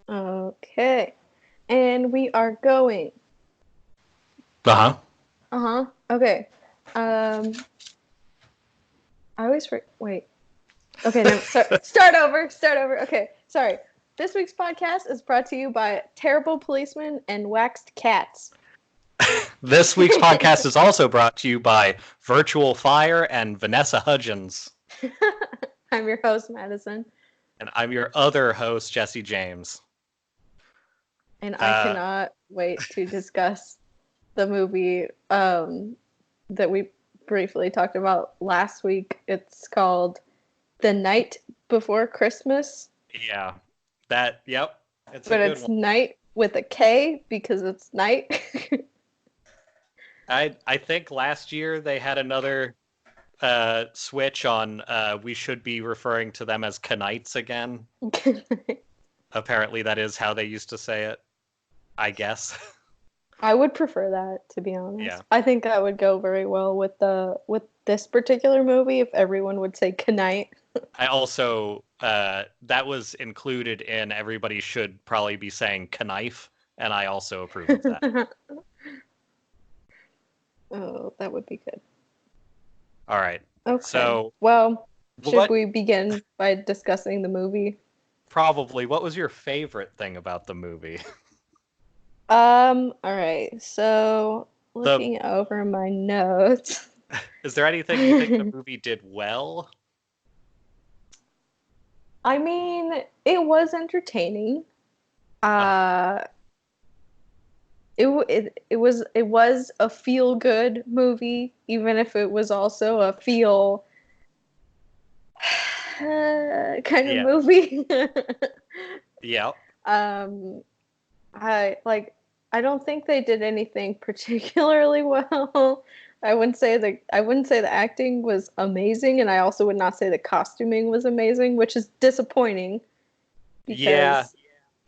Okay. And we are going. Uh-huh. Uh-huh. Okay. Um, I always wait. Okay, no, start over. Start over. Okay, sorry. This week's podcast is brought to you by Terrible Policemen and Waxed Cats. This week's podcast is also brought to you by Virtual Fire and Vanessa Hudgens. I'm your host, Madison, And I'm your other host, Jesse James. and I Uh, cannot wait to discuss the movie that we briefly talked about last week. It's called The Night Before Christmas, yeah. Yep. It's a but good it's one. night with a K because it's night. I think last year they had another switch on we should be referring to them as Knights again. Apparently that is how they used to say it, I guess. I would prefer that, to be honest. Yeah. I think that would go very well with this particular movie if everyone would say "Knight." I also that was included in everybody should probably be saying knife, and I also approve of that. Oh, that would be good. All right. Okay. So Well, should what we begin by discussing the movie? what was your favorite thing about the movie? All right. So, The looking over my notes. is there anything you think the movie did well? I mean, it was entertaining. Uh, Uh it was a feel good movie, even if it was also a feel kind of yeah. movie. Yeah. um, I don't think they did anything particularly well. I wouldn't say the acting was amazing, and I also would not say the costuming was amazing, which is disappointing Yeah. because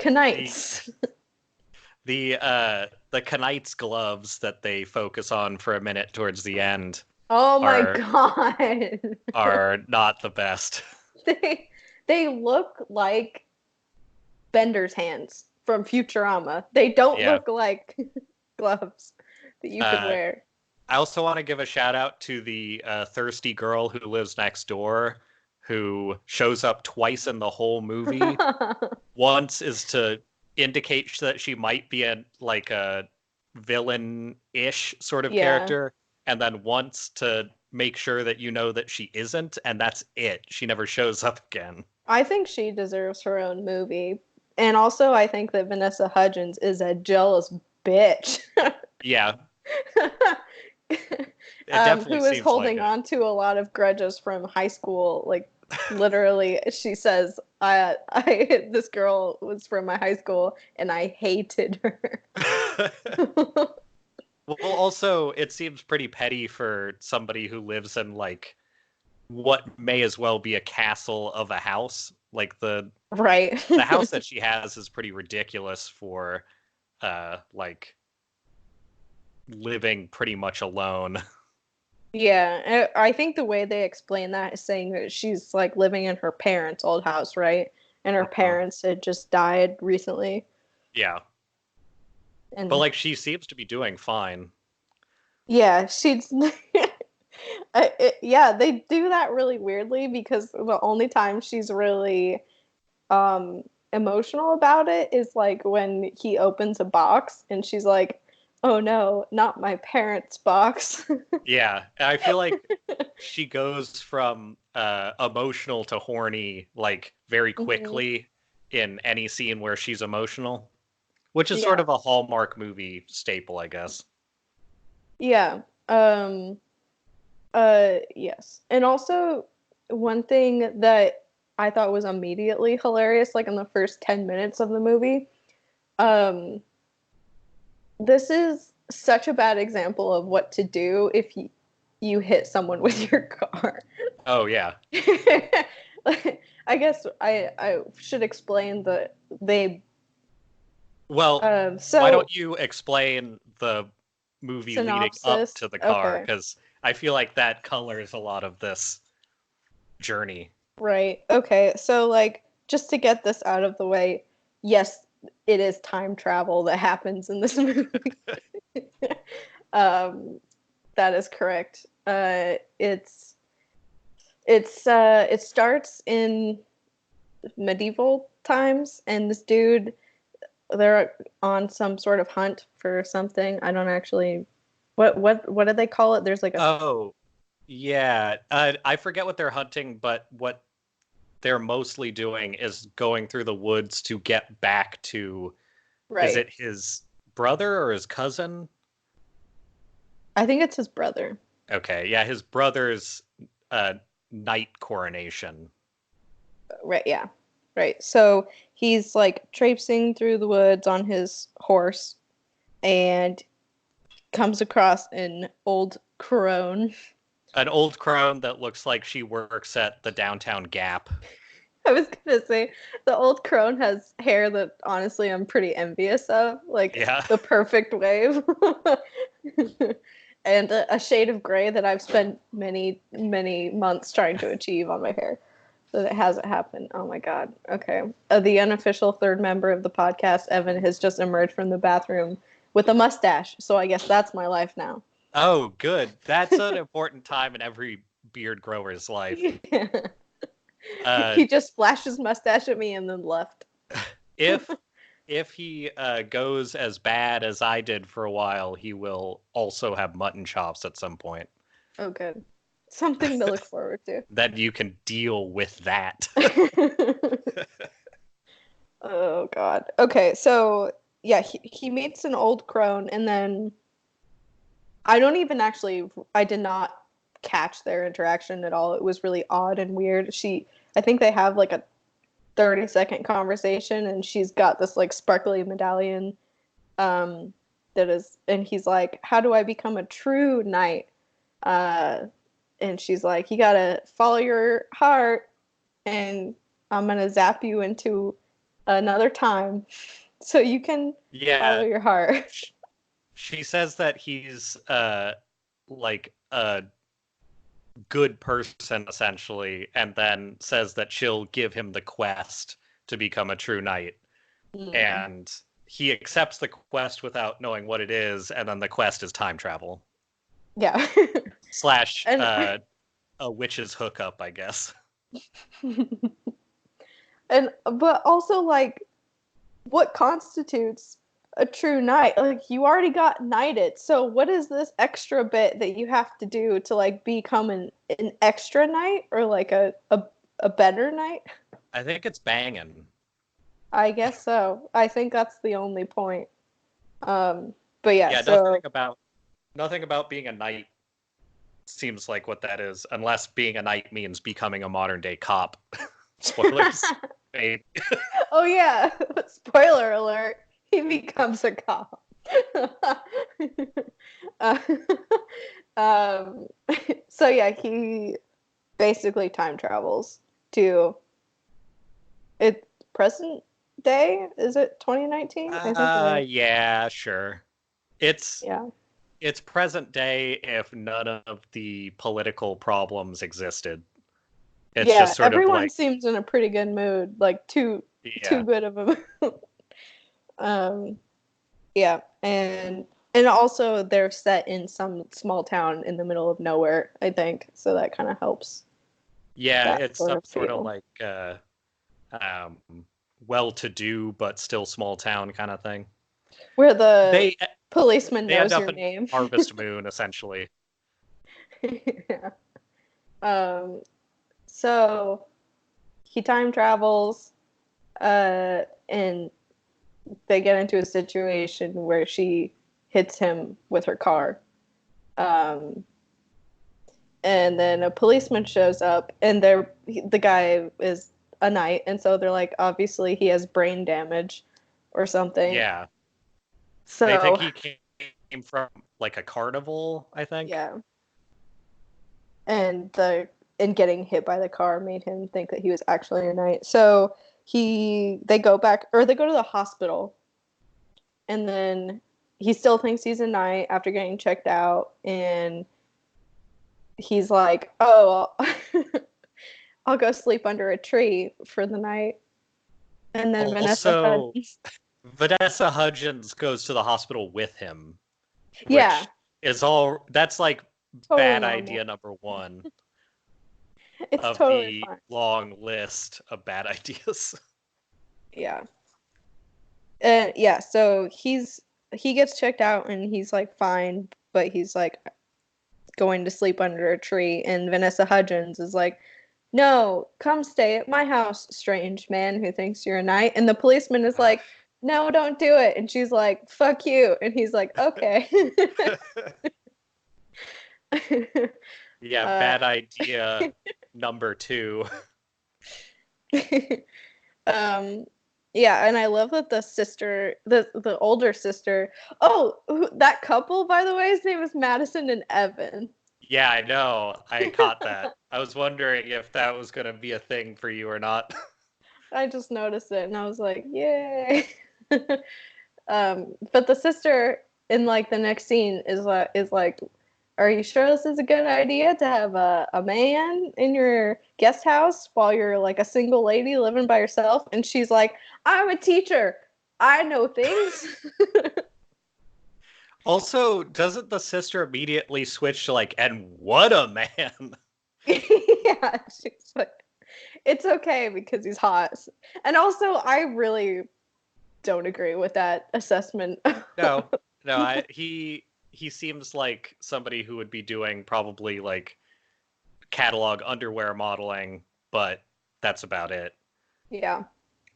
The Knights. the Knights gloves that they focus on for a minute towards the end Oh my are god. are not the best. they they look like Bender's hands from Futurama. They don't Yeah. look like gloves that you could Uh, wear. I also want to give a shout out to the thirsty girl who lives next door, who shows up twice in the whole movie. Once is to indicate that she might be a villain-ish sort of Yeah. character, and then once to make sure that you know that she isn't, and that's it. She never shows up again. I think she deserves her own movie. And also I think that Vanessa Hudgens is a jealous bitch. Yeah, it definitely Who is seems like holding it. on to a lot of grudges from high school. Like literally, she says, "I this girl was from my high school, and I hated her." Well, also, it seems pretty petty for somebody who lives in like what may as well be a castle of a house. Like Right. the house that she has is pretty ridiculous for like living pretty much alone. Yeah, I think the way they explain that is saying that she's like living in her parents' old house, right? And her Uh-huh. parents had just died recently. Yeah. But And like she seems to be doing fine. yeah, she's yeah, they do that really weirdly because the only time she's really um emotional about it is like when he opens a box and she's like, "Oh no, not my parents' box." Yeah. And I feel like she goes from emotional to horny like very Mhm. quickly in any scene where she's emotional, which is sort Yeah. of a Hallmark movie staple, I guess. Yeah. Yes. And also one thing that I thought was immediately hilarious, like in the first 10 minutes of the movie, um, this is such a bad example of what to do if you hit someone with your car. Oh yeah. I guess I should explain that they Well, why so don't you explain the movie leading up synopsis. to the car? Okay. Because I feel like that colors a lot of this journey. Right. Okay. So, like, just to get this out of the way, yes, it is time travel that happens in this movie. That is correct. It starts in medieval times, and this dude, they're on some sort of hunt for something. I don't actually, what do they call it? There's like a Oh, yeah. I forget what they're hunting, but what they're mostly doing is going through the woods to get back to, is right. it his brother or his cousin? I think it's his brother. Okay, yeah, his brother's uh, knight coronation. Right, yeah. Right. So he's like traipsing through the woods on his horse and comes across an old crone. An old crone that looks like she works at the downtown Gap. I was gonna say the old crone has hair that honestly I'm pretty envious of, like Yeah. the perfect wave, and a shade of gray that I've spent many months trying to achieve on my hair, so that it hasn't happened. Oh my god. Okay. The unofficial third member of the podcast, Evan, has just emerged from the bathroom with a mustache, so I guess that's my life now. Oh, good. That's an important time in every beard grower's life. Yeah. Uh, He just flashed his mustache at me and then left. if if he goes as bad as I did for a while, he will also have mutton chops at some point. Oh, good. Something to look forward to. Then you can deal with that. Oh, God. Okay, so yeah, he meets an old crone, and then I did not catch their interaction at all. It was really odd and weird. I think they have like a 30-second conversation, and she's got this like sparkly medallion and he's like, how do I become a true knight? And she's like, you gotta follow your heart, and I'm gonna zap you into another time so you can follow Yeah, your heart. she says that he's like a good person essentially, and then says that she'll give him the quest to become a true knight. Mm. And he accepts the quest without knowing what it is, and then the quest is time travel Yeah. slash And a witch's hookup, I guess. and but also like what constitutes a true knight? Like you already got knighted, so what is this extra bit that you have to do to like become an extra knight or like a better knight? I think it's banging. I guess so. I think that's the only point. But yeah, Yeah, so nothing about being a knight seems like what that is, unless being a knight means becoming a modern day cop. Spoilers. Hey. oh yeah, spoiler alert, he becomes a cop. uh, um, so yeah, he basically time travels to it present day. Is it 2019? I think it is. Yeah, sure. It's Yeah. it's present day if none of the political problems existed. It's Yeah, just sort of everyone like, seems in a pretty good mood, like too yeah. good of a mood. um yeah, and also they're set in some small town in the middle of nowhere, I think. So that kind of helps Yeah, that it's sort some of sort of feel. like um well-to-do but still small town kind of thing. Where the They policeman they end knows up your in name. Harvest Moon essentially. Yeah. Um so he time travels and they get into a situation where she hits him with her car. Um, and then a policeman shows up, and the guy is a knight, and so they're like, obviously he has brain damage or something. Yeah. They think So he came from like a carnival, I think. yeah, and getting hit by the car made him think that he was actually a knight. So they go back, or they go to the hospital, and then he still thinks he's a knight after getting checked out, and he's like, "Oh, I'll go sleep under a tree for the night." And then Vanessa Also, Hudgens. Vanessa Hudgens goes to the hospital with him, Yeah, which is all that's like totally bad normal. idea number one It's of totally the fine. long list of bad ideas. Yeah. Yeah, so he gets checked out and he's like fine, but he's like going to sleep under a tree and Vanessa Hudgens is like, "No, come stay at my house, strange man who thinks you're a knight." And the policeman is like, "No, don't do it." And she's like, "Fuck you." And he's like, "Okay." Yeah, uh, bad idea number two. um yeah, and I love that the sister, the older sister, that couple, by the way, his name is Madison and Evan. Yeah, I know. I caught that. I was wondering if that was going to be a thing for you or not. I just noticed it and I was like, yay. But the sister in like the next scene is like, are you sure this is a good idea to have a man in your guest house while you're like a single lady living by yourself? And she's like, I'm a teacher. I know things. Also, doesn't the sister immediately switch to like, and what a man? Yeah, she's like, it's okay because he's hot. And also, I really don't agree with that assessment. No, no, he seems like somebody who would be doing probably like catalog underwear modeling, but that's about it. Yeah.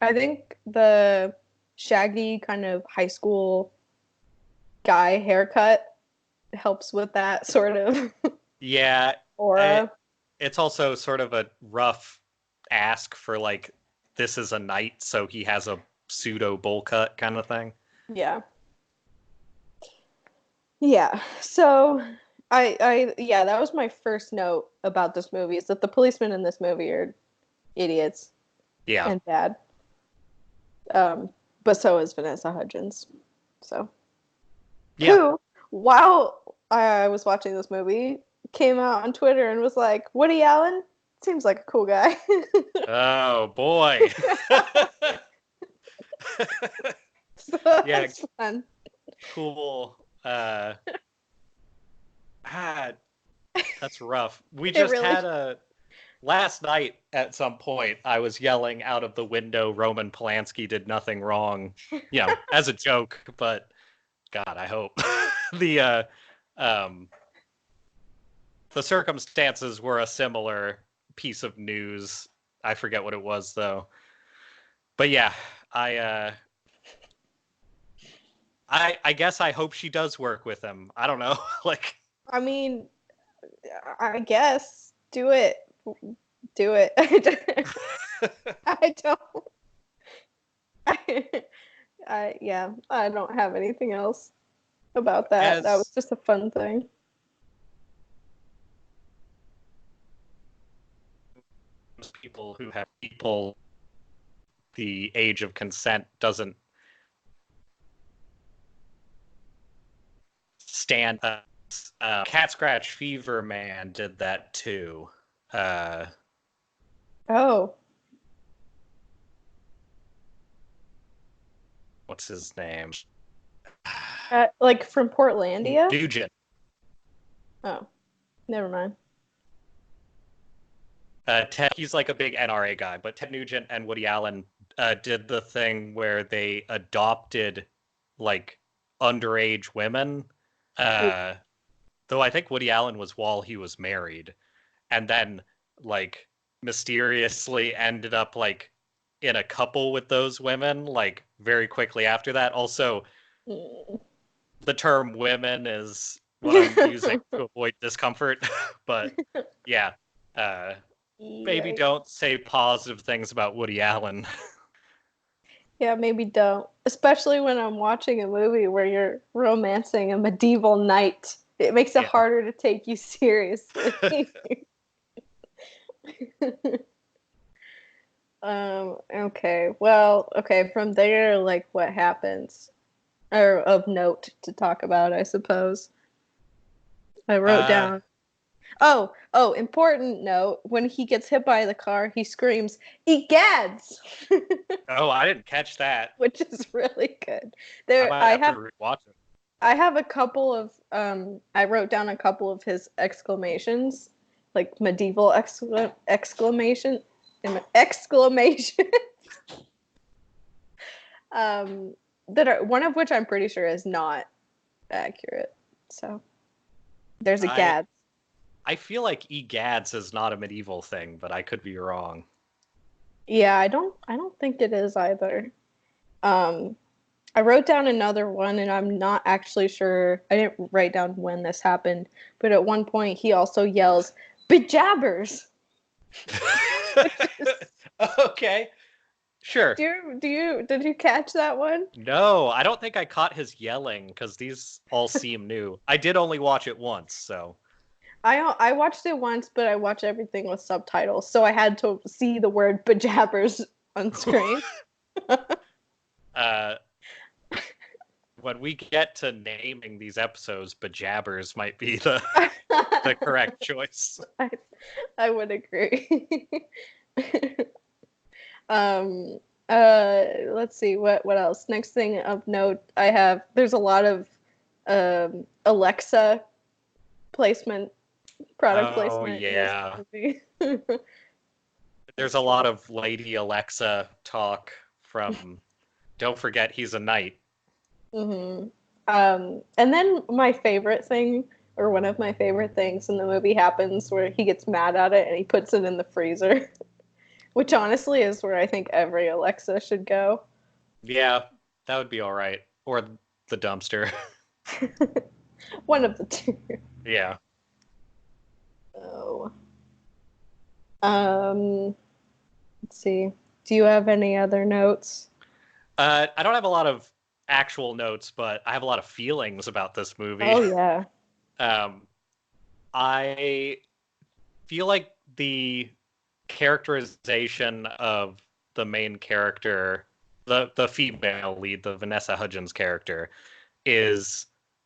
I think the shaggy kind of high school guy haircut helps with that sort of Yeah, aura. it's also sort of a rough ask for like this is a knight, so he has a pseudo bowl cut kind of thing. Yeah. Yeah. So yeah, that was my first note about this movie is that the policemen in this movie are idiots Yeah, and bad. Um, but so is Vanessa Hudgens. So yeah. who, while I was watching this movie, came out on Twitter and was like, Woody Allen seems like a cool guy. Oh boy. So Yeah, that's fun. cool. Ah, that's rough. We It just really, had a last night at some point I was yelling out of the window Roman Polanski did nothing wrong, as a joke, but God, I hope the um the circumstances were a similar piece of news. I forget what it was though. But yeah, I I guess I hope she does work with him. I don't know. Like I mean, I guess do it. Do it. I don't. Yeah, I don't have anything else about that. That was as just a fun thing. people who have people the age of consent doesn't stand Cat Scratch Fever Man did that too. Uh, Oh, what's his name? like from Portlandia? Nugent. Oh, never mind. Ted, he's like a big NRA guy, but Ted Nugent and Woody Allen did the thing where they adopted like underage women. Uh, though I think Woody Allen was while he was married, and then like mysteriously ended up like in a couple with those women like very quickly after that. Also, Mm. the term women is what I'm using to avoid discomfort. But yeah, uh, maybe Yikes. don't say positive things about Woody Allen. Yeah, maybe don't. Especially when I'm watching a movie where you're romancing a medieval knight. It makes it Yeah. harder to take you seriously. Okay. Well, okay, from there, like what happens? Or of note to talk about, I suppose. I wrote uh, down. Important note. When he gets hit by the car, he screams, "Egads!" Oh, I didn't catch that. Which is really good. I might have to rewatch it. I have a couple of I wrote down a couple of his exclamations, like medieval exclamation. That are one of which I'm pretty sure is not accurate. So there's a gad. I feel like egads is not a medieval thing, but I could be wrong. Yeah, I don't think it is either. I wrote down another one, and I'm not actually sure. I didn't write down when this happened, but at one point he also yells, "Bejabbers!" Okay, sure. Did you catch that one? No, I don't think I caught his yelling because these all seem new. I did only watch it once, so. I watched it once, but I watched everything with subtitles, so I had to see the word "bejabbers" on screen. When we get to naming these episodes, bejabbers might be the correct choice. I would agree. Let's see what else. Next thing of note, there's a lot of Alexa product placement. Yeah. There's a lot of Lady Alexa talk from Don't Forget He's a Knight. Mm-hmm. And then my favorite thing, or one of my favorite things in the movie happens where he gets mad at it and he puts it in the freezer, which honestly is where I think every Alexa should go. Yeah, that would be all right. Or the dumpster. One of the two. Yeah. Oh. Let's see. Do you have any other notes? I don't have a lot of actual notes, but I have a lot of feelings about this movie. Oh yeah. I feel like the characterization of the main character, the female lead, the Vanessa Hudgens character, is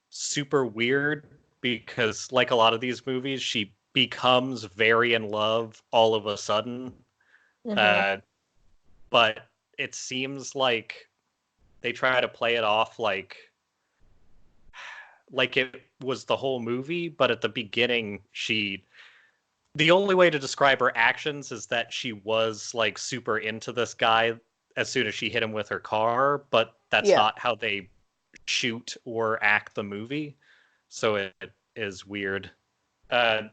super weird because, like a lot of these movies, she becomes very in love all of a sudden. Mm-hmm. But it seems like they try to play it off like it was the whole movie, but at the beginning the only way to describe her actions is that she was like super into this guy as soon as she hit him with her car, but that's not how they shoot or act the movie. So it is weird. I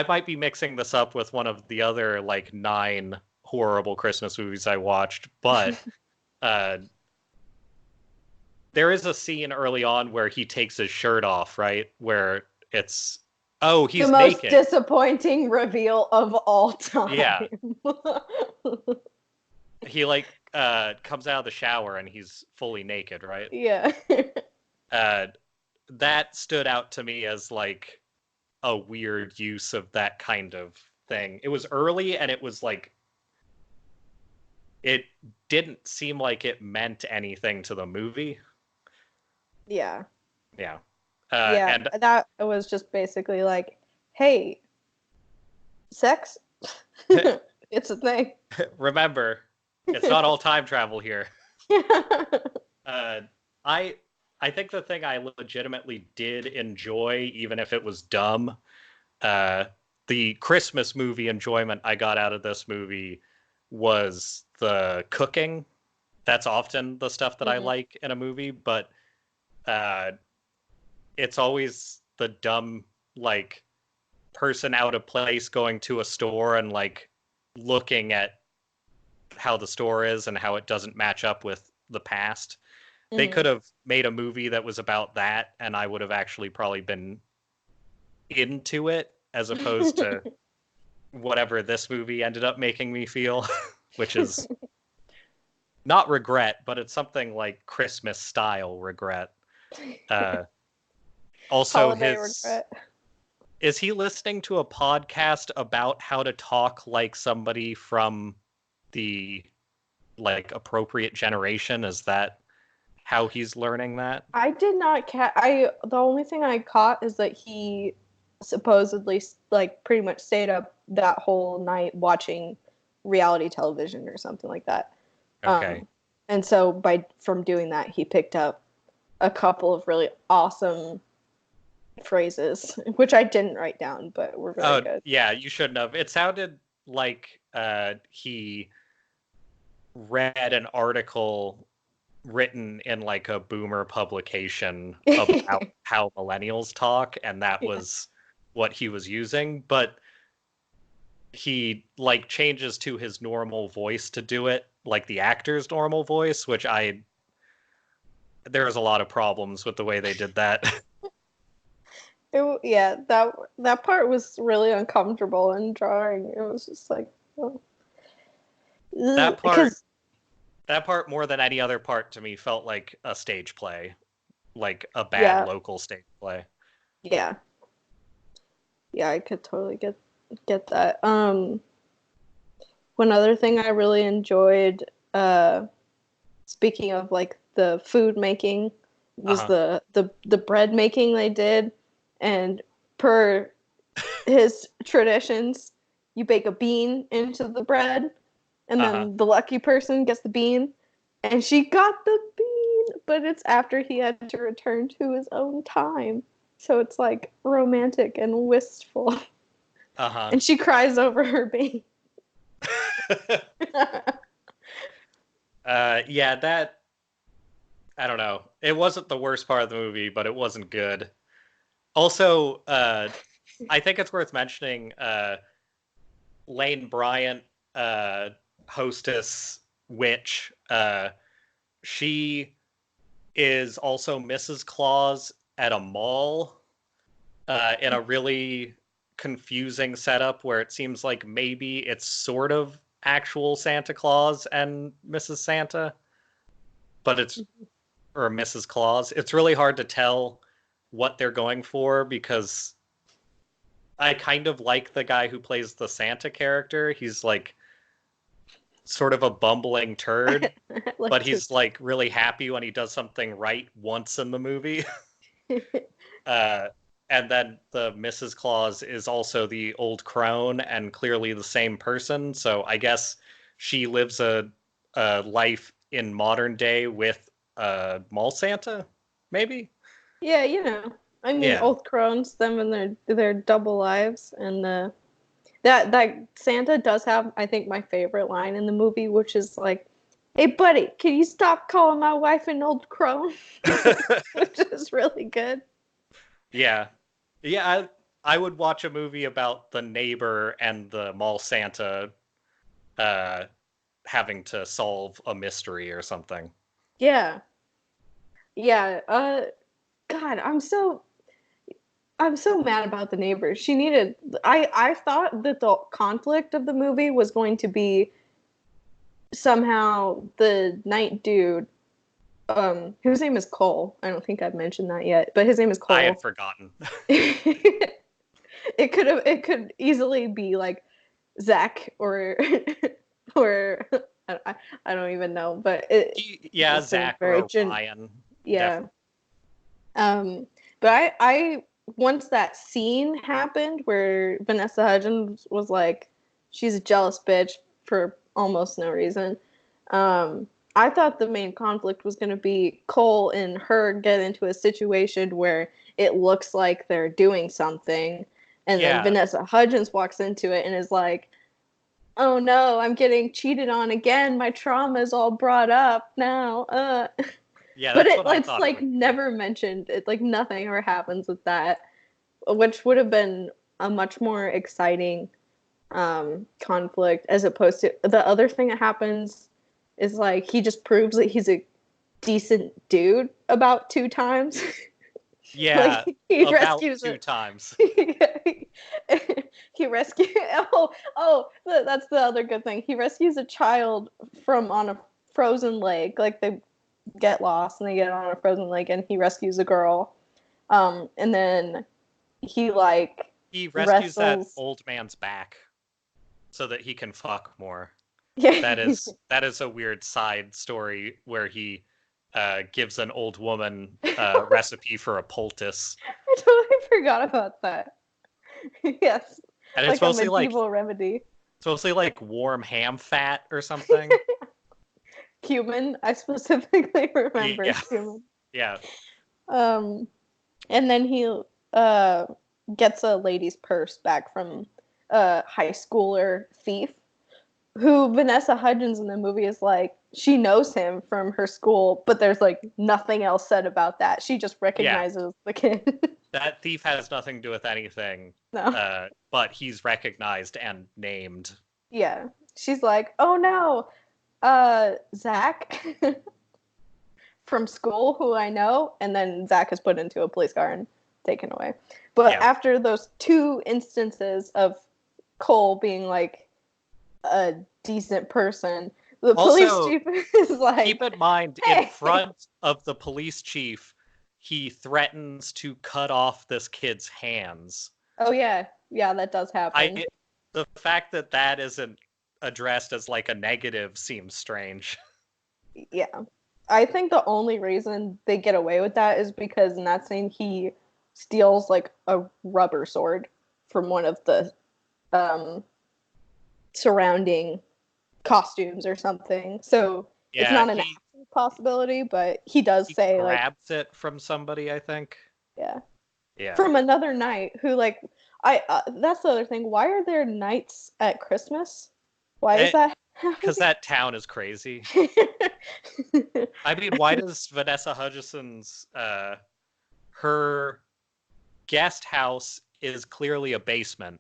might be mixing this up with one of the other like 9 horrible Christmas movies I watched, but there is a scene early on where he takes his shirt off, right? Where it's, he's the most naked. Disappointing reveal of all time. Yeah. He like comes out of the shower and he's fully naked, right? Yeah. That stood out to me as like a weird use of that kind of thing. It was early and it was like, it didn't seem like it meant anything to the movie. Yeah. Yeah. And that was just basically like, hey, sex? It's a thing. Remember, it's not all time travel here. I think the thing I legitimately did enjoy, even if it was dumb, the Christmas movie enjoyment I got out of this movie was the cooking. That's often the stuff that I like in a movie, but it's always the dumb, like, person out of place going to a store and, like, looking at how the store is and how it doesn't match up with the past. They could have made a movie that was about that, and I would have actually probably been into it, as opposed to whatever this movie ended up making me feel, which is not regret, but it's something like Christmas style regret. Also, regret. Is he listening to a podcast about how to talk like somebody from the like appropriate generation? Is that how he's learning that? I did not the only thing I caught is that he supposedly like pretty much stayed up that whole night watching reality television or something like that. Okay. And so from doing that, he picked up a couple of really awesome phrases, which I didn't write down, but were very good. Yeah, you shouldn't have. It sounded like he read an article written in like a boomer publication about how millennials talk, and that was what he was using. But he like changes to his normal voice to do it, like the actor's normal voice, which there was a lot of problems with the way they did that. That part was really uncomfortable in drawing. It was just like, oh. That part more than any other part to me felt like a stage play, like a bad local stage play. Yeah, I could totally get that. One other thing I really enjoyed, speaking of like the food making, was the bread making they did. And per his traditions, you bake a bean into the bread, and then the lucky person gets the bean. And she got the bean, but it's after he had to return to his own time. So it's like romantic and wistful. And she cries over her bean. Yeah, that, I don't know. It wasn't the worst part of the movie, but it wasn't good. Also, I think it's worth mentioning Lane Bryant, hostess witch. She is also Mrs. Claus at a mall in a really confusing setup where it seems like maybe it's sort of actual Santa Claus and Mrs. Santa, but or Mrs. Claus. It's really hard to tell what they're going for because I kind of like the guy who plays the Santa character. He's like sort of a bumbling turd, but he's like really happy when he does something right once in the movie. And then the Mrs. Claus is also the old crone and clearly the same person. So I guess she lives a life in modern day with mall Santa, maybe. Yeah, I mean, old crones, them and their double lives, and that Santa does have, I think, my favorite line in the movie, which is like, "Hey, buddy, can you stop calling my wife an old crone?" Which is really good. Yeah, I would watch a movie about the neighbor and the mall Santa having to solve a mystery or something. Yeah. God, I'm so mad about the neighbor. I thought that the conflict of the movie was going to be somehow the night dude, whose name is Cole. I don't think I've mentioned that yet, but his name is Cole. I had forgotten. It could easily be like Zach or I don't even know, but Zach or Ryan. Yeah. But I once that scene happened where Vanessa Hudgens was like, she's a jealous bitch for almost no reason. I thought the main conflict was going to be Cole and her get into a situation where it looks like they're doing something, and then Vanessa Hudgens walks into it and is like, "Oh no, I'm getting cheated on again. My trauma is all brought up now." Yeah, but it's like never mentioned. It's like nothing ever happens with that, which would have been a much more exciting conflict, as opposed to the other thing that happens is like he just proves that he's a decent dude about 2 times. Yeah, like he about rescues 2 times. He rescues. That's the other good thing. He rescues a child from on a frozen lake. Like they get lost and they get on a frozen lake, and he rescues a girl. And then he rescues wrestles that old man's back so that he can fuck more. Yeah. That is a weird side story where he gives an old woman a recipe for a poultice. I totally forgot about that. Yes, And it's like a mostly medieval remedy. warm ham fat or something. Cumin. I specifically remember Yeah, cumin. yeah, Um, and then he uh gets a lady's purse back from a high schooler thief who Vanessa Hudgens in the movie is like, she knows him from her school, but there's like nothing else said about that. She just yeah. recognizes the kid. That thief has nothing to do with anything, No. but he's recognized and named. Yeah. She's like, oh no, Zach from school who I know. And then Zach is put into a police car and taken away. But Yeah. after those two instances of Cole being like a decent person, the police Also, chief is like, keep in mind, in hey. front of the police chief, he threatens to cut off this kid's hands. Oh yeah, yeah, that does happen. The fact that that isn't addressed as like a negative seems strange. Yeah, I think the only reason they get away with that is because in that scene he steals like a rubber sword from one of the um, surrounding costumes or something. So it's Yeah, not an actual possibility, but he does he say like, grabs it from somebody, I think. yeah, Yeah. from another knight who like I that's the other thing. Why are there knights at Christmas? Why is that Because happening? that town is crazy. I mean, why does Vanessa Hudgens her guest house is clearly a basement,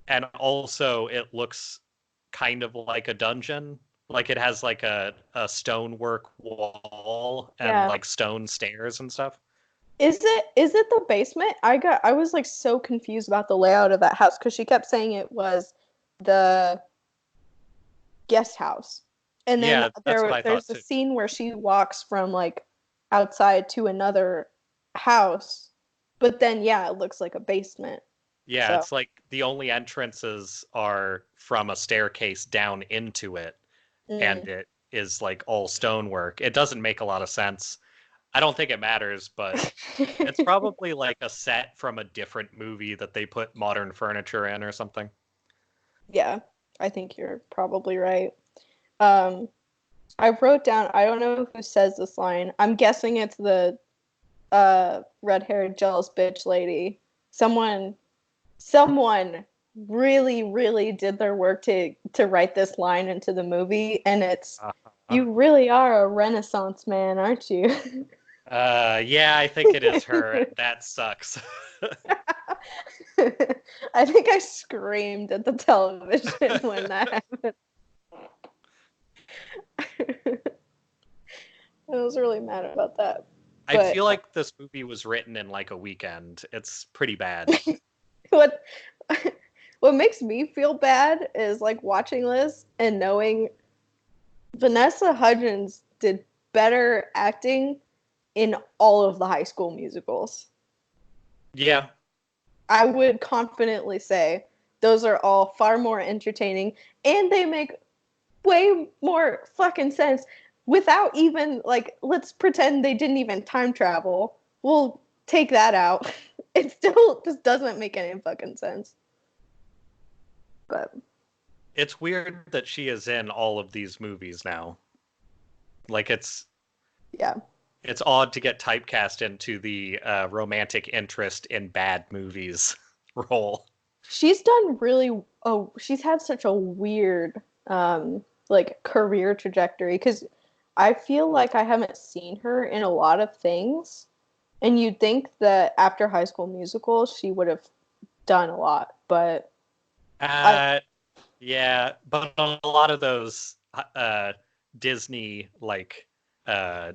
and also it looks kind of like a dungeon. Like it has like a stonework wall and Yeah. like stone stairs and stuff. Is it the basement? I was like so confused about the layout of that house because she kept saying it was the guest house. And then Yeah, that's what I there's thought the too. scene where she walks from like outside to another house. But then yeah, it looks like a basement. Yeah, So it's like the only entrances are from a staircase down into it, and mm. it is like all stonework. It doesn't make a lot of sense. I don't think it matters, but it's probably like a set from a different movie that they put modern furniture in or something. Yeah, I think you're probably right. Um I wrote down I don't know who says this line. I'm guessing it's the red-haired jealous bitch lady. Someone really really did their work to write this line into the movie, and it's Uh-huh. you really are a renaissance man, aren't you? Yeah, I think it is her. That sucks. I think I screamed at the television when that happened. I was really mad about that. I But feel like this movie was written in like a weekend. It's pretty bad. what what makes me feel bad is like watching this and knowing Vanessa Hudgens did better acting in all of the High School Musicals. Yeah. I would confidently say those are all far more entertaining and they make way more fucking sense without even like let's pretend they didn't even time travel. We'll take that out. It still just doesn't make any fucking sense. But It's weird that she is in all of these movies now. Like yeah. it's odd to get typecast into the romantic interest in bad movies role. She's done really she's had such a weird like career trajectory cuz I feel like I haven't seen her in a lot of things and you'd think that after High School Musical she would have done a lot, but I Uh, yeah, but a lot of those Disney uh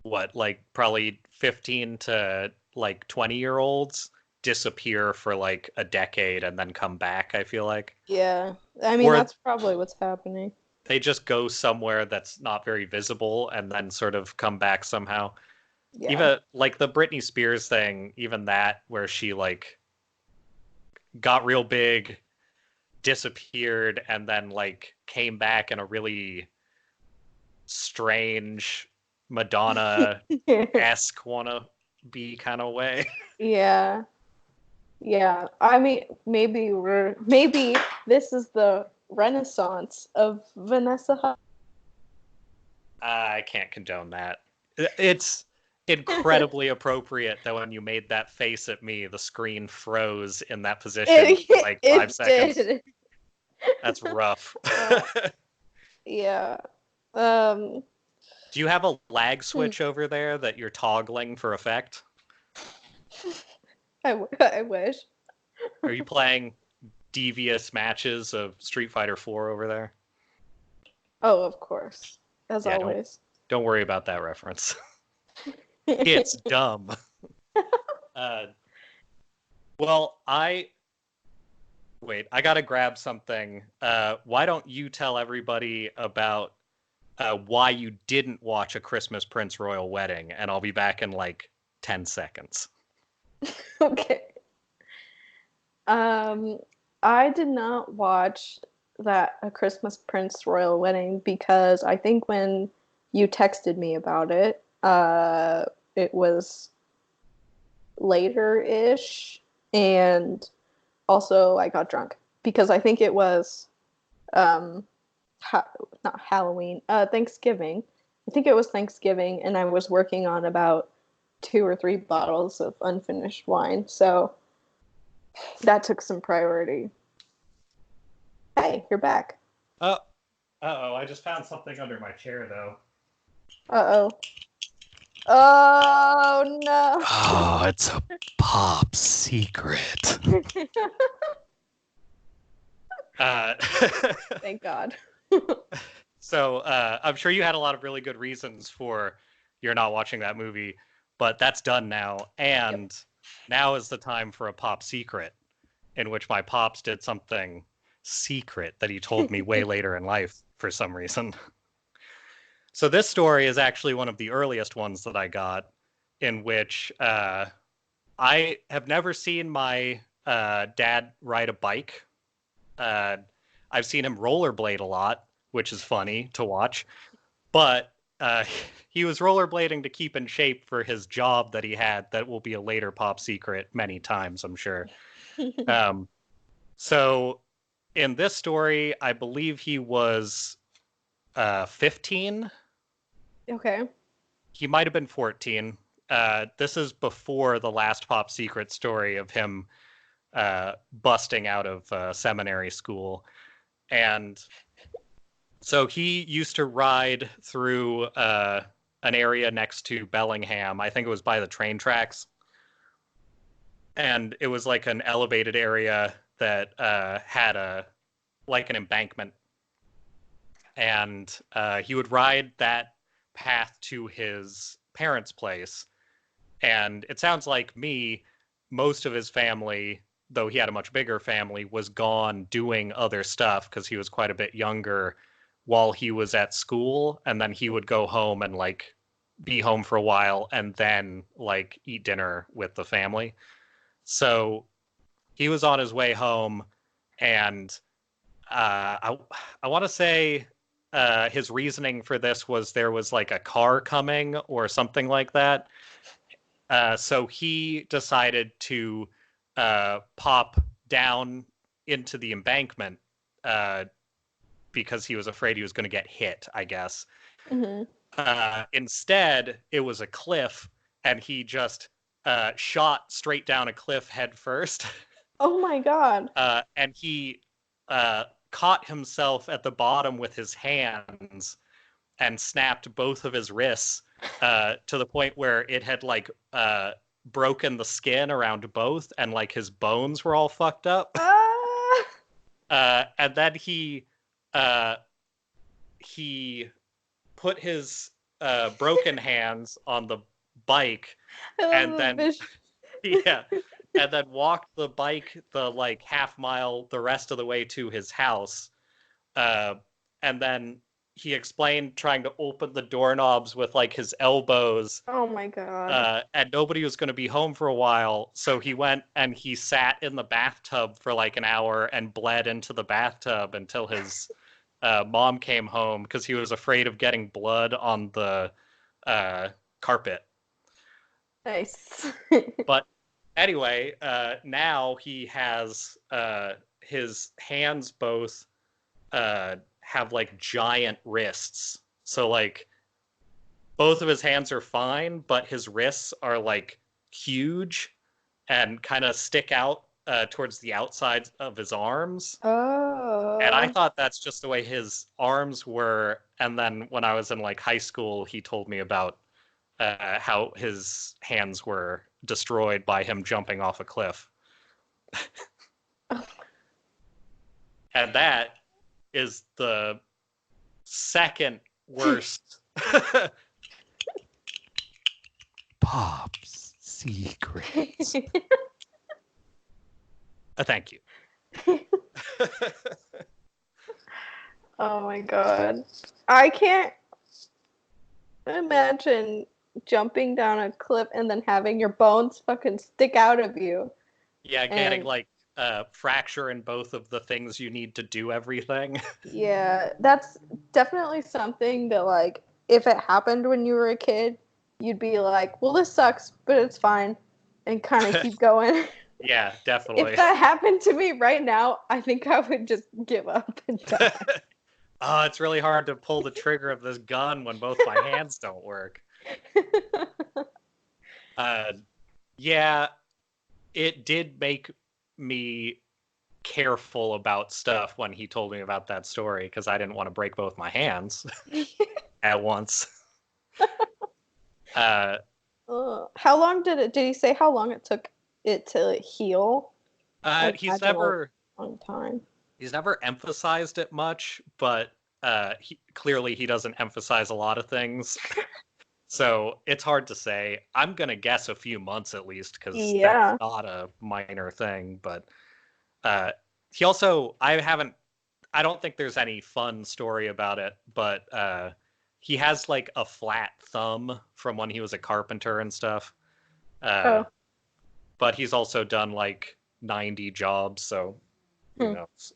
like probably 15 to like 20-year-olds disappear for like a decade and then come back, I feel like. yeah. I mean Or that's probably what's happening. they just go somewhere that's not very visible and then sort of come back somehow. Yeah. Even like the Britney Spears thing, even that where she like got real big, disappeared, and then like came back in a really strange Madonna esque wanna be kind of way. Yeah. Yeah, I mean, maybe this is the renaissance of Vanessa I can't condone that. It's incredibly appropriate that when you made that face at me, the screen froze in that position for like 5 seconds. It did. That's rough. Uh, yeah. Um. Do you have a lag hmm, switch over there that you're toggling for effect? I wish. Are you playing devious matches of Street Fighter 4 over there? Oh, of course, as Yeah, don't always. don't worry about that reference. It's dumb. Uh, well, I gotta grab something. Why don't you tell everybody about why you didn't watch A Christmas Prince Royal Wedding, and I'll be back in like 10 seconds. Okay. Um, I did not watch that A Christmas Prince Royal Wedding because I think when you texted me about it, it was later-ish, and also I got drunk because I think it was um, not Halloween, Thanksgiving. I think it was Thanksgiving, and I was working on about 2 or 3 bottles of unfinished wine, so that took some priority. Hey, you're back. Oh, uh-oh, I just found something under my chair though. Uh oh. Oh no. Oh, it's a pop secret. Uh, Thank God. so I'm sure you had a lot of really good reasons for you're not watching that movie, but that's done now. Yep. And now is the time for a pop secret in which my pops did something secret that he told me way later in life for some reason. So this story is actually one of the earliest ones that I got, in which I have never seen my dad ride a bike. Uh, I've seen him rollerblade a lot, which is funny to watch. But he was rollerblading to keep in shape for his job that he had that will be a later pop secret many times, I'm sure. Um, so in this story, I believe he was 15. Okay. He might have been 14. This is before the last pop secret story of him busting out of seminary school. And so he used to ride through an area next to Bellingham. I think it was by the train tracks. And it was like an elevated area that had like an embankment. And he would ride that path to his parents' place. And it sounds like most of his family, though he had a much bigger family, was gone doing other stuff because he was quite a bit younger while he was at school. And then he would go home and like be home for a while and then like eat dinner with the family. So he was on his way home, and I want to say his reasoning for this was there was like a car coming or something like that. So he decided to pop down into the embankment uh, because he was afraid he was going to get hit, I guess. Hmm. Instead, it was a cliff, and he just shot straight down a cliff head first. Oh my God. And he caught himself at the bottom with his hands and snapped both of his wrists to the point where it had like broken the skin around both, and like his bones were all fucked up. Ah. And then uh, he put his broken hands on the bike, I and love the then vision. yeah, and then walked the bike the like half mile the rest of the way to his house. Uh, and then he explained trying to open the doorknobs with like his elbows, Oh my God. and nobody was going to be home for a while. So he went and he sat in the bathtub for like an hour and bled into the bathtub until his mom came home because he was afraid of getting blood on the uh, carpet. Nice. But Anyway, now he has his hands both have like giant wrists. So like both of his hands are fine, but his wrists are like huge and kind of stick out towards the outside of his arms. And I Oh. thought that's just the way his arms were. And then when I was in like high school, he told me about how his hands were destroyed by him jumping off a cliff. And that is the second worst Pop's secrets. Thank you. Oh my god. I can't imagine jumping down a cliff and then having your bones fucking stick out of you. Yeah, getting like fracture in both of the things you need to do everything. Yeah, that's definitely something that, like, if it happened when you were a kid, you'd be like, well, this sucks, but it's fine, and kind of keep going. Yeah, definitely. If that happened to me right now, I think I would just give up and die. Oh, it's really hard to pull the trigger of this gun when both my hands don't work. Yeah, it did make me careful about stuff when he told me about that story because I didn't want to break both my hands at once. How long did he say how long it took it to heal? He's never long time. He's never emphasized it much, but clearly he doesn't emphasize a lot of things. So it's hard to say. I'm going to guess a few months at least because that's not a minor thing. But he also, I don't think there's any fun story about it, but he has like a flat thumb from when he was a carpenter and stuff. But he's also done like 90 jobs, so who knows.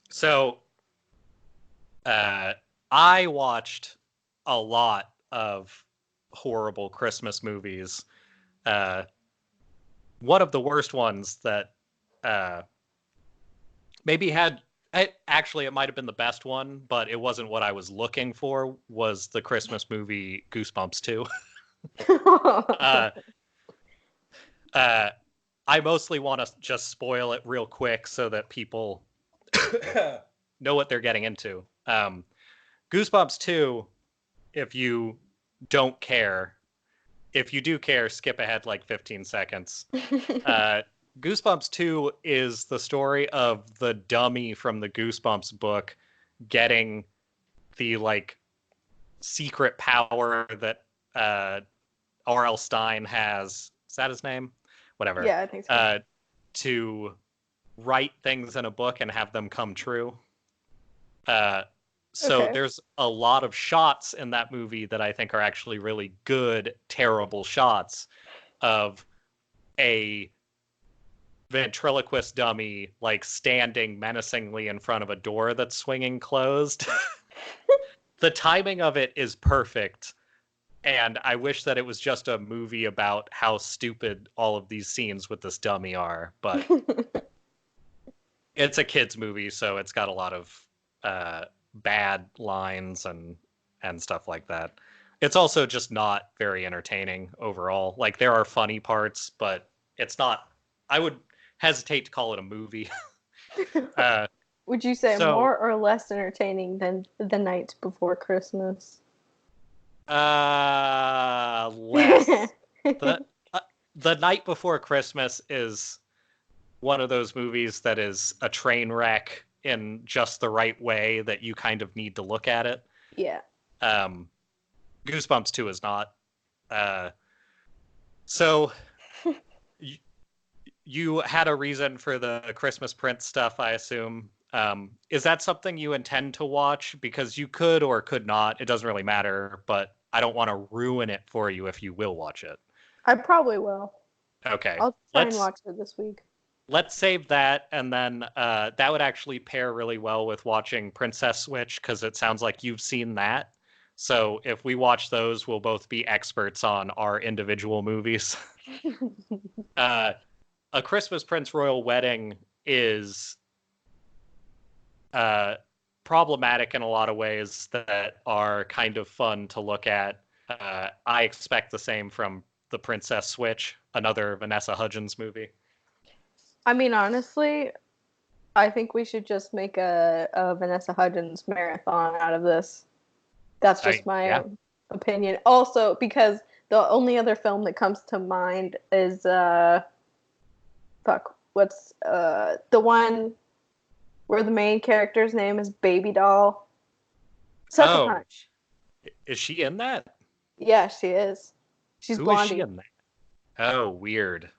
So I watched a lot of horrible Christmas movies. One of the worst ones that maybe had actually it might have been the best one, but it wasn't what I was looking for, was the Christmas movie Goosebumps 2. I mostly want to just spoil it real quick so that people know what they're getting into. Goosebumps 2, if you don't care, if you do care, skip ahead like 15 seconds. Goosebumps 2 is the story of the dummy from the Goosebumps book getting the like secret power that R.L. Stine has. Is that his name? Whatever. Yeah, I think so. To write things in a book and have them come true. So there's a lot of shots in that movie that I think are actually really good, terrible shots of a ventriloquist dummy like standing menacingly in front of a door that's swinging closed. The timing of it is perfect. And I wish that it was just a movie about how stupid all of these scenes with this dummy are. But it's a kid's movie, so it's got a lot of bad lines and stuff like that. It's also just not very entertaining overall. Like, there are funny parts, but it's not... I would hesitate to call it a movie. Would you say more or less entertaining than The Night Before Christmas? Less. The Night Before Christmas is one of those movies that is a train wreck in just the right way that you kind of need to look at it. Yeah. Goosebumps 2 is not. So you had a reason for the Christmas Prince stuff, I assume. Is that something you intend to watch? Because you could or could not. It doesn't really matter, but I don't want to ruin it for you if you will watch it. I probably will. Okay. I'll try and watch it this week. Let's save that, and then that would actually pair really well with watching Princess Switch, because it sounds like you've seen that. So if we watch those, we'll both be experts on our individual movies. uh, A Christmas Prince Royal Wedding is uh, problematic in a lot of ways that are kind of fun to look at. I expect the same from The Princess Switch, another Vanessa Hudgens movie. I mean, honestly, I think we should just make a Vanessa Hudgens marathon out of this. That's just my Yeah. opinion. Also, because the only other film that comes to mind is what's the one where the main character's name is Baby Doll? Sucker Oh, Punch. is she in that? Yeah, she is. She's Who is she Blondie. in that? Oh, weird.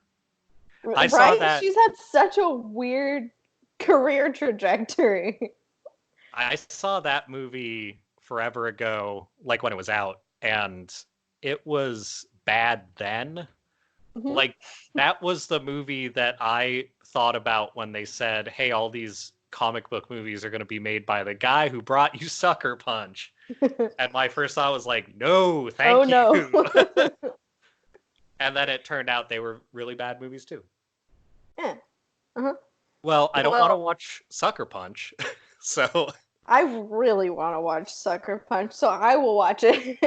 I saw Right? that. She's had such a weird career trajectory. I saw that movie forever ago, like when it was out, and it was bad then. Mhm. Like that was the movie that I thought about when they said, "Hey, all these comic book movies are going to be made by the guy who brought you Sucker Punch." And my first thought was like, "No, Oh thank no. you." And then it turned out they were really bad movies too. Yeah. Uh-huh. Well, I don't want to Well, watch Sucker Punch. So, I really want to watch Sucker Punch, so I will watch it.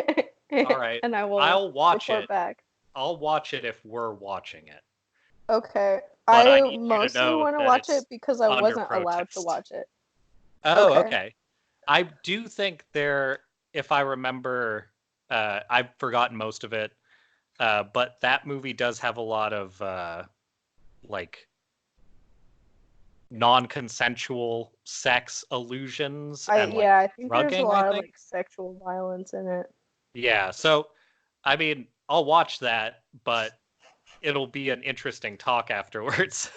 all right. And I will I'll watch report it. back. I'll watch it if we're watching it. Okay. But I I need you to mostly know want to that watch it's it because I under wasn't allowed to protest. watch it. Oh, Okay. okay. I do think there, if I remember, I've forgotten most of it, but that movie does have a lot of like non-consensual sex allusions and like I think there's a drugging, I lot of think. like sexual violence in it. Yeah, so I mean, I'll watch that, but it'll be an interesting talk afterwards.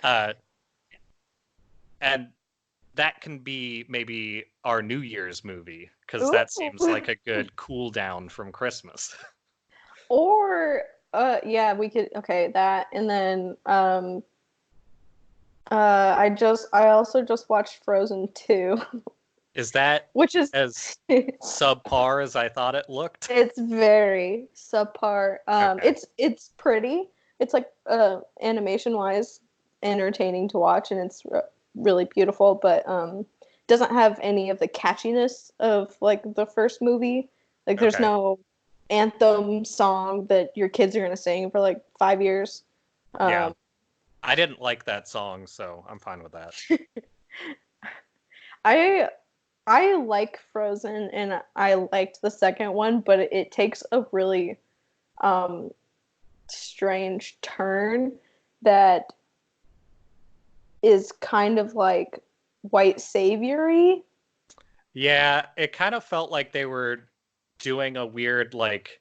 uh, and that can be maybe our New Year's movie because Ooh. that seems like a good cool down from Christmas. Or yeah, we could okay, that and then I also just watched Frozen 2, Is that which is as subpar as I thought it looked? it's very subpar. Okay. It's pretty. It's like animation wise entertaining to watch, and it's really beautiful, but doesn't have any of the catchiness of like the first movie. Like there's Okay. no anthem song that your kids are gonna sing for like 5 years. Yeah. Um, I didn't like that song, so I'm fine with that. I I like Frozen and I liked the second one, but it takes a really um strange turn that is kind of like white saviory. Yeah, it kind of felt like they were doing a weird, like,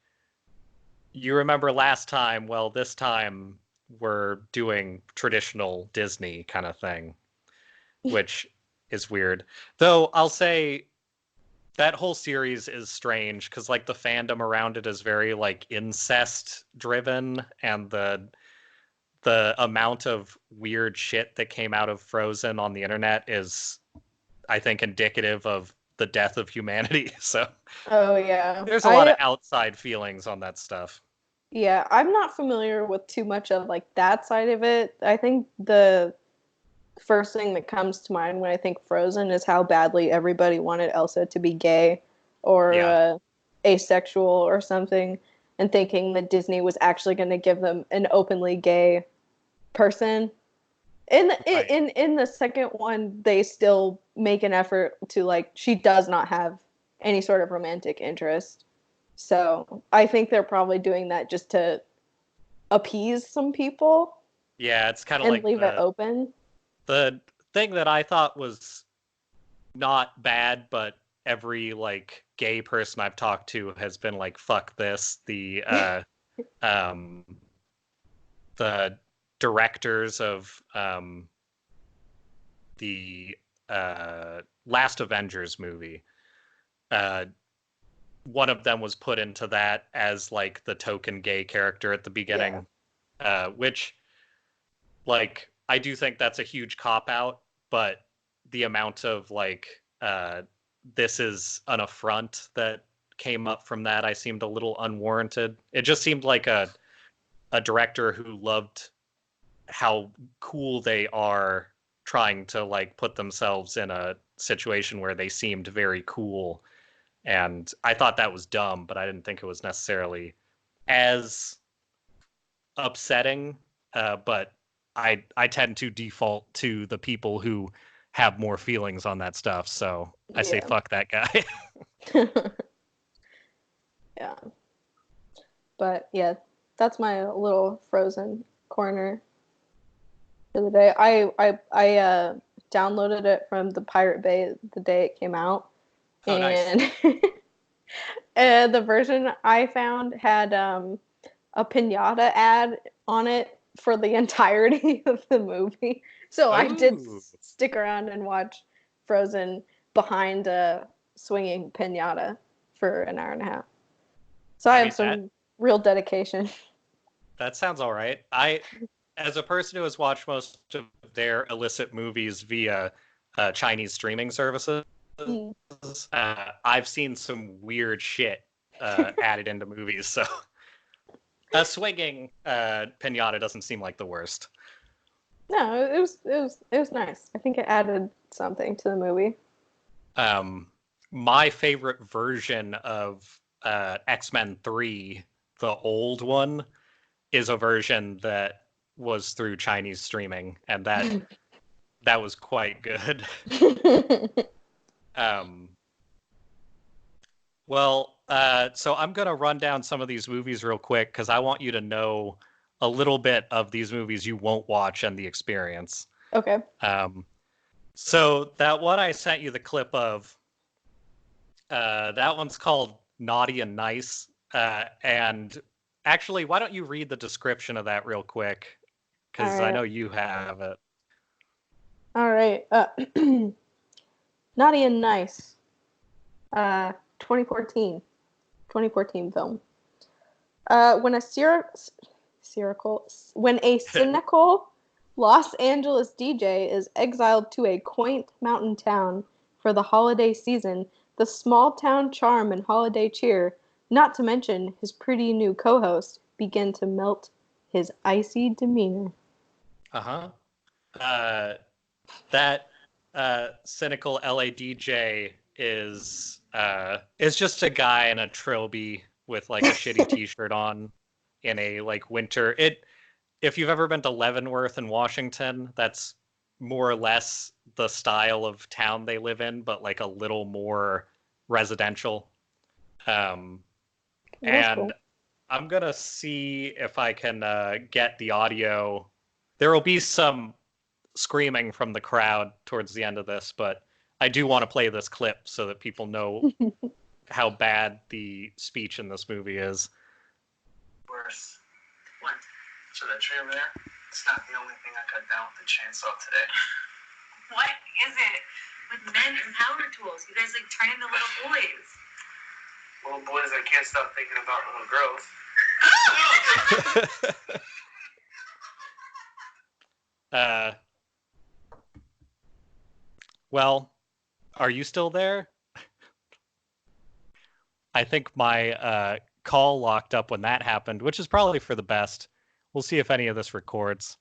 you remember last time, well, this time we're doing traditional Disney kind of thing, which is weird. Though I'll say that whole series is strange because like the fandom around it is very like incest driven, and the amount of weird shit that came out of Frozen on the internet is, I think, indicative of the death of humanity. So Oh yeah. there's a lot of outside feelings on that stuff. I'm not familiar with too much of like that side of it. I think the first thing that comes to mind when I think Frozen is how badly everybody wanted Elsa to be gay or Yeah, asexual or something, and thinking that Disney was actually going to give them an openly gay person. right. In the second one, they still make an effort to like she does not have any sort of romantic interest. So I think they're probably doing that just to appease some people Yeah, it's kind of and like leave it open. the thing that I thought was not bad, but every like gay person I've talked to has been like, "Fuck this." Um, the directors of the last Avengers movie, uh, one of them was put into that as like the token gay character at the Yeah. beginning, which like I do think that's a huge cop out, but the amount of like this is an affront that came up from that. I seemed a little unwarranted. It just seemed like a director who loved how cool they are trying to like put themselves in a situation where they seemed very cool. And I thought that was dumb, but I didn't think it was necessarily as upsetting. But I tend to default to the people who have more feelings on that stuff. So I say fuck that guy. Yeah. But yeah, that's my little Frozen corner for the day. I downloaded it from the Pirate Bay the day it came out. Oh, and nice. and the version I found had a pinata ad on it for the entirety of the movie. So I did stick around and watch Frozen behind a swinging pinata for an hour and a half. So I have some real dedication. That sounds all right. As a person who has watched most of their illicit movies via Chinese streaming services, I've seen some weird shit added into movies. So a swinging pinata doesn't seem like the worst. No, it was nice. I think it added something to the movie. My favorite version of X-Men 3, the old one, is a version that was through Chinese streaming, and that was quite good. So I'm going to run down some of these movies real quick because I want you to know a little bit of these movies you won't watch and the experience. Okay. So that one I sent you the clip of, that one's called Naughty and Nice. And actually, why don't you read the description of that real quick? Because I know you have it. All right. Naughty and Nice. 2014 film. When a cynical Los Angeles DJ is exiled to a quaint mountain town for the holiday season, the small town charm and holiday cheer, not to mention his pretty new co-host, begin to melt his icy demeanor. That cynical LA DJ is just a guy in a trilby with like a shitty t-shirt on in a like winter. If you've ever been to Leavenworth in Washington, that's more or less the style of town they live in, but like a little more residential. And cool. I'm gonna see if I can get the audio. There will be some screaming from the crowd towards the end of this, but I do want to play this clip so that people know how bad the speech in this movie is. Worse. What? So that tree over there, it's not the only thing I cut down with the chainsaw today. What is it with men and power tools? You guys like turn into little boys. Little boys that can't stop thinking about little girls. Well, are you still there? I think my call locked up when that happened, which is probably for the best. We'll see if any of this records.